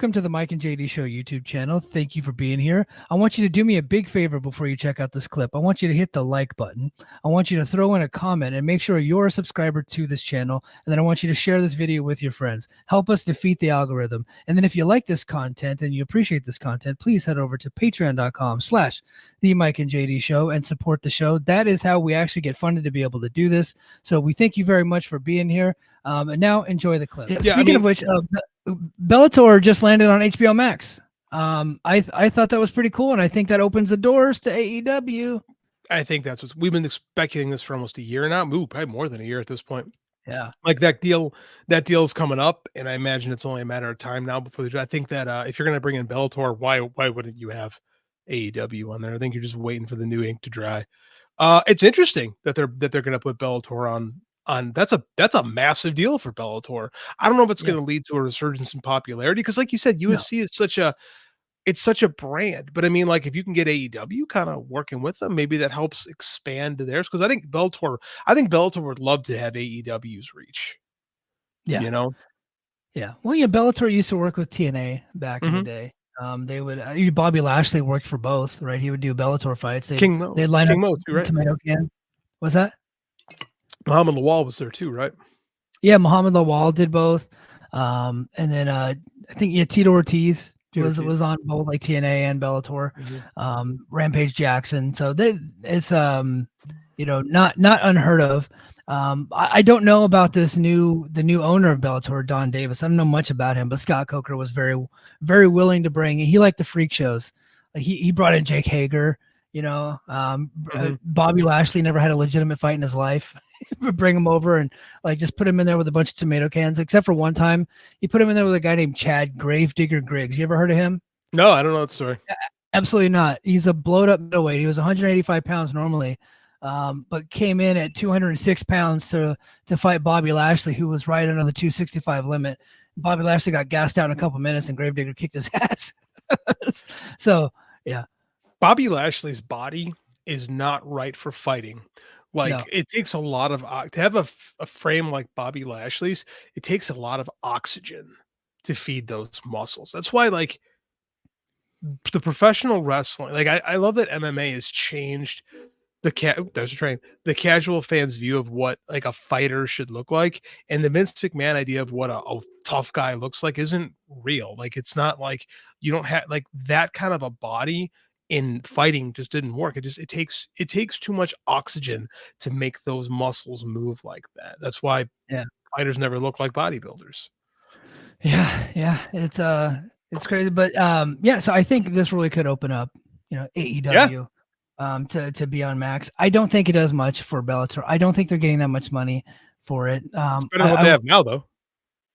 Welcome to the Mike and JD Show YouTube channel. Thank you for being here. I want you to do me a big favor before you check out this clip. I want you to hit the like button. I want you to throw in a comment and make sure you're a subscriber to this channel. And then I want you to share this video with your friends. Help us defeat the algorithm. And then if you like this content and you appreciate this content, please head over to patreon.com/the Mike and JD Show and support the show. That is how we actually get funded to be able to do this. So we thank you very much for being here. And now enjoy the clip. Speaking of which, Bellator just landed on HBO Max. I thought that was pretty cool, and I think that opens the doors to AEW. I think that's what we've been expecting this for almost a year now. Ooh, probably more than a year at this point. Yeah, like that deal's coming up, and I imagine it's only a matter of time now before they do. I think that if you're going to bring in Bellator, why wouldn't you have AEW on there? I think you're just waiting for the new ink to dry. It's interesting that they're going to put Bellator on. That's a massive deal for Bellator. I don't know if it's going to lead to a resurgence in popularity because, like you said, UFC is such a brand. But I mean, like if you can get AEW kind of working with them, maybe that helps expand to theirs. Because I think Bellator would love to have AEW's reach. Yeah, you know. Yeah, well, Bellator used to work with TNA back in the day. They would Bobby Lashley worked for both, right? He would do Bellator fights. They line up tomato cans. What's that? Muhammad Lawal was there too, right? Yeah, Muhammad Lawal did both. And then I think Tito Ortiz was on both, like TNA and Bellator. Rampage Jackson. So it's not unheard of. I don't know about the new owner of Bellator, Don Davis. I don't know much about him, but Scott Coker was very, very willing to bring. He liked the freak shows. Like he brought in Jake Hager. Bobby Lashley never had a legitimate fight in his life. Bring him over and like just put him in there with a bunch of tomato cans, except for one time he put him in there with a guy named Chad Gravedigger Griggs. You ever heard of him? No, I don't know that story. Absolutely not. He's a blowed up middleweight. He was 185 pounds normally, but came in at 206 pounds to fight Bobby Lashley, who was right under the 265 limit. Bobby Lashley got gassed out in a couple minutes and Gravedigger kicked his ass. So yeah. Bobby Lashley's body is not right for fighting. It takes a lot of to have a frame like Bobby Lashley's. It takes a lot of oxygen to feed those muscles. That's why, like, the professional wrestling, like I love that MMA has changed the casual fan's view of what like a fighter should look like, and the Vince McMahon idea of what a tough guy looks like isn't real. Like it's not like you don't have like that kind of a body. In fighting just didn't work. It takes too much oxygen to make those muscles move like that. That's why fighters never look like bodybuilders. Yeah. It's crazy. But so I think this really could open up, AEW to be on Max. I don't think it does much for Bellator. I don't think they're getting that much money for it. It's better than what they have now though.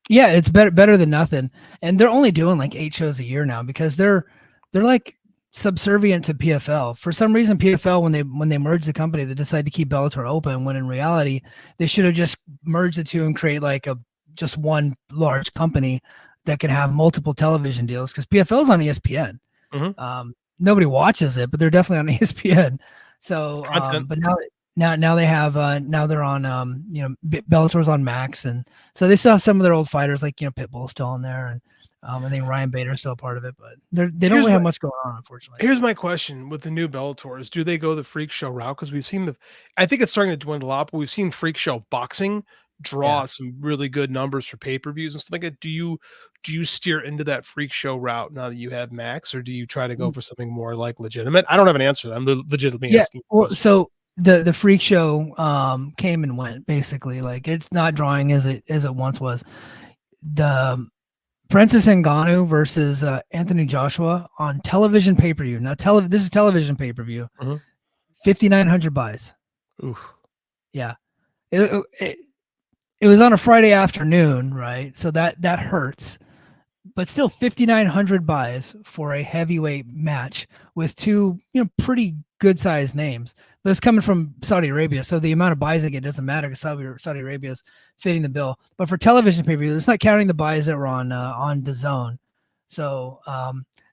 Yeah, it's better than nothing. And they're only doing like 8 shows a year now because they're like subservient to PFL. For some reason, PFL, when they merged the company, they decided to keep Bellator open, when in reality they should have just merged the two and create like just one large company that can have multiple television deals, because PFL is on ESPN. Nobody watches it, but they're definitely on ESPN. So but now they have now they're on Bellator's on Max, and so they still have some of their old fighters, like Pitbull's still on there, and I think Ryan Bader's still a part of it, but they don't really have much going on, unfortunately. Here's my question with the new Bellators. Do they go the freak show route? Because we've seen I think it's starting to dwindle out, but we've seen freak show boxing draw some really good numbers for pay-per-views and stuff like that. Do you steer into that freak show route now that you have Max, or do you try to go for something more like legitimate? I don't have an answer. I'm legitimately asking. Well, so the freak show came and went, basically. Like it's not drawing as it once was. The Francis Ngannou versus Anthony Joshua on television pay-per-view. Now, this is television pay-per-view. 5,900 buys. Oof. Yeah. It was on a Friday afternoon, right? So that hurts. But still 5,900 buys for a heavyweight match with two, pretty good-sized names. But it's coming from Saudi Arabia, so the amount of buys they get doesn't matter because Saudi Arabia is fitting the bill. But for television pay-per-view, it's not counting the buys that were on DAZN. So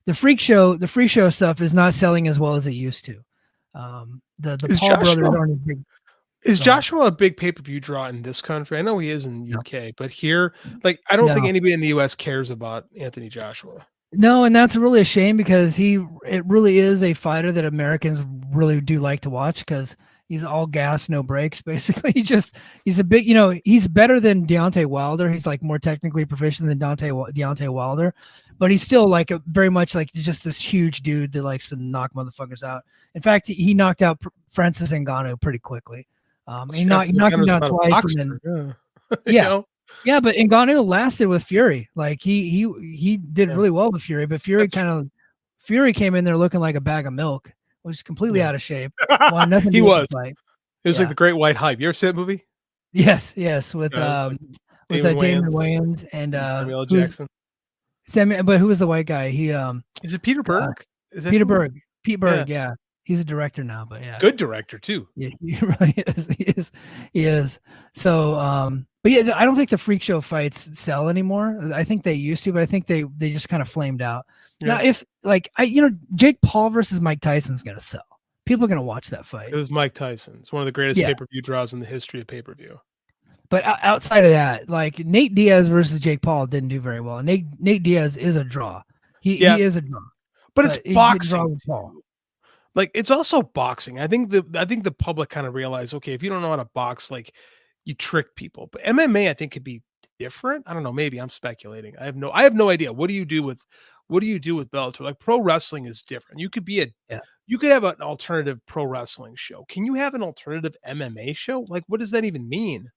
the freak show stuff is not selling as well as it used to. The Paul brothers aren't as big. Is So Joshua a big pay-per-view draw in this country? I know he is in the no, UK, but here, like, I don't think no. anybody in the US cares about Anthony Joshua. No, and that's really a shame because it really is a fighter that Americans really do like to watch because he's all gas, no brakes. Basically, he's a big, he's better than Deontay Wilder. He's like more technically proficient than Deontay Wilder, but he's still like a very much like just this huge dude that likes to knock motherfuckers out. In fact, he knocked out Francis Ngannou pretty quickly. He knocked him Francis down not a twice, and boxer, then yeah. You yeah, know? yeah, but Ngannou lasted with Fury. Like he did Yeah, really well with Fury, but that's true. Fury came in there looking like a bag of milk, was completely Yeah. out of shape. Wanted nothing to He do with the was. fight. It was like Yeah. The Great White Hype. You ever see that movie? Yes, It was like with Damon Damon Wayans Wayans and and Samuel L. who's Jackson. but who was the white guy? He Is it Peter uh, Berg? Is that Peter who? Berg. Pete Yeah. Berg, yeah. He's a director now, but yeah. Good director too. Yeah, he really is. He is. So, but yeah, I don't think the freak show fights sell anymore. I think they used to, but I think they just kind of flamed out. Yeah. Now, if like Jake Paul versus Mike Tyson's gonna sell. People are gonna watch that fight. It was Mike Tyson. It's one of the greatest Yeah. pay-per-view draws in the history of pay-per-view. But outside of that, like Nate Diaz versus Jake Paul didn't do very well. Nate Diaz is a draw. He is a draw. But it's he didn't draw boxing. with Paul. Like, it's also boxing. I think the public kind of realize, okay, if you don't know how to box, like, you trick people. But MMA, I think, could be different. I don't know. Maybe I'm speculating. I have no idea. What do you do with Bellator? Like, pro wrestling is different. You could have an alternative pro wrestling show. Can you have an alternative MMA show? Like, what does that even mean?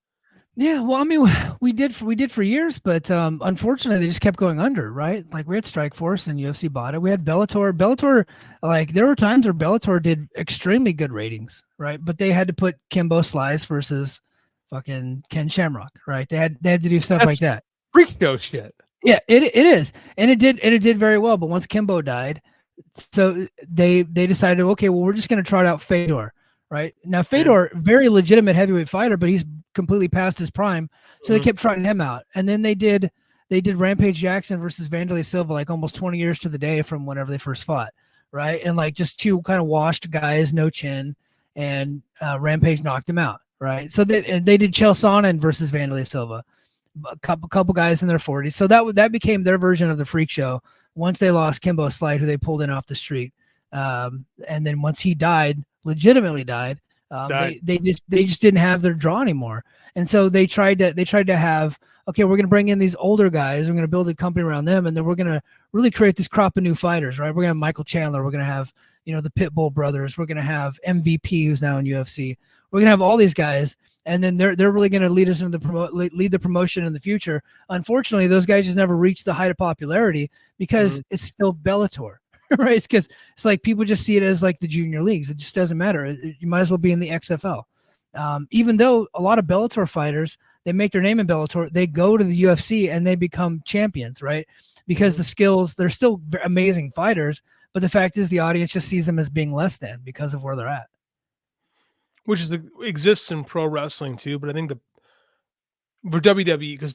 Yeah, well, I mean, we did for years, but unfortunately, they just kept going under, right? Like we had Strikeforce and UFC bought it. We had Bellator. Bellator, like there were times where Bellator did extremely good ratings, right? But they had to put Kimbo Slice versus fucking Ken Shamrock, right? They had to do stuff like that. Freak show shit. Yeah, it is, and it did very well. But once Kimbo died, so they decided, okay, well, we're just going to trot out Fedor. Right now, Fedor, very legitimate heavyweight fighter, but he's completely past his prime. So they kept trotting him out, and then they did Rampage Jackson versus Vanderlei Silva, like almost 20 years to the day from whenever they first fought, right? And like just two kind of washed guys, no chin, and Rampage knocked him out, right? So they did Chael Sonnen versus Vanderlei Silva, a couple guys in their 40s. So that became their version of the freak show once they lost Kimbo Slide, who they pulled in off the street, and then once he legitimately died. They just didn't have their draw anymore, and so they tried to have, okay, we're going to bring in these older guys, we're going to build a company around them, and then we're going to really create this crop of new fighters, right? We're going to have Michael Chandler, we're going to have the Pitbull brothers, we're going to have MVP who's now in UFC, we're going to have all these guys, and then they're really going to lead us into lead the promotion in the future. Unfortunately, those guys just never reached the height of popularity because it's still Bellator. Right, it's because it's like people just see it as like the junior leagues. It just doesn't matter. You might as well be in the XFL. Even though a lot of Bellator fighters, they make their name in Bellator, they go to the UFC and they become champions, right? Because the skills, they're still amazing fighters, but the fact is the audience just sees them as being less than because of where they're at. Which exists in pro wrestling too, but I think for WWE, because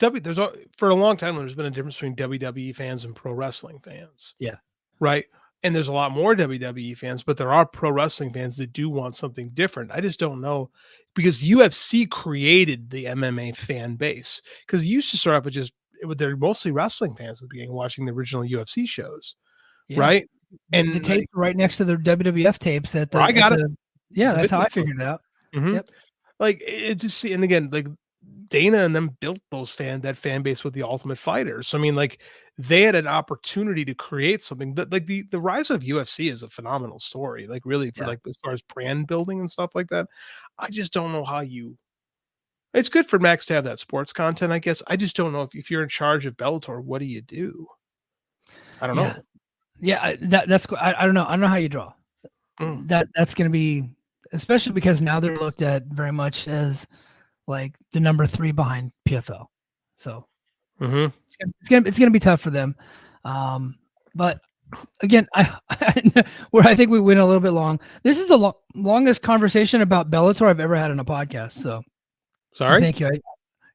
for a long time there's been a difference between WWE fans and pro wrestling fans. Yeah. Right. And there's a lot more WWE fans, but there are pro wrestling fans that do want something different. I just don't know, because UFC created the MMA fan base, because it used to start off with they're mostly wrestling fans at the beginning, watching the original UFC shows. Yeah. Right. And the tape right next to the WWF tapes at the, I got it. Yeah, that's how I figured it out. Mm-hmm. Yep. Like it just, and again, like Dana and them built that fan base with the Ultimate Fighters. So I mean, like they had an opportunity to create something that, like the rise of UFC is a phenomenal story. Like really, for like as far as brand building and stuff like that. I just don't know how it's good for Max to have that sports content, I guess. I just don't know if you're in charge of Bellator, what do you do? I don't know. Yeah, that's I don't know. I don't know how you draw. That's going to be, especially because now they're looked at very much as like the number 3 behind PFL. So it's gonna be tough for them. But again, where I think we went a little bit long. This is the longest conversation about Bellator I've ever had on a podcast. So sorry. Thank you.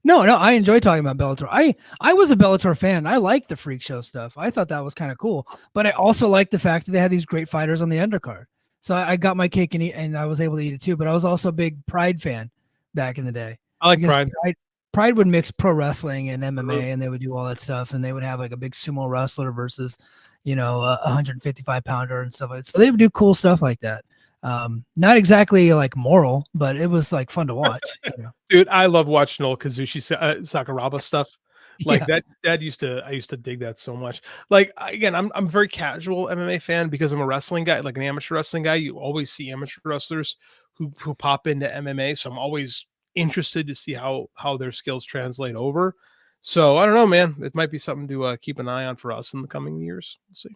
No, I enjoy talking about Bellator. I was a Bellator fan. I liked the freak show stuff. I thought that was kind of cool. But I also liked the fact that they had these great fighters on the undercard. So I got my cake and I was able to eat it too. But I was also a big Pride fan. back in the day. I like Because Pride. Pride would mix pro wrestling and MMA, Mhm. and they would do all that stuff, and they would have like a big sumo wrestler versus, you know, a 155-pounder and stuff like that. So they would do cool stuff like that. Not exactly like moral, but it was like fun to watch. You know? Dude, I love watching old Kazushi Sakuraba stuff. Like Yeah, that I used to dig that so much. Like again, I'm a very casual MMA fan because I'm a wrestling guy, like an amateur wrestling guy. You always see amateur wrestlers who pop into MMA, so I'm always interested to see how their skills translate over. So I don't know, man. It might be something to keep an eye on for us in the coming years. We'll see.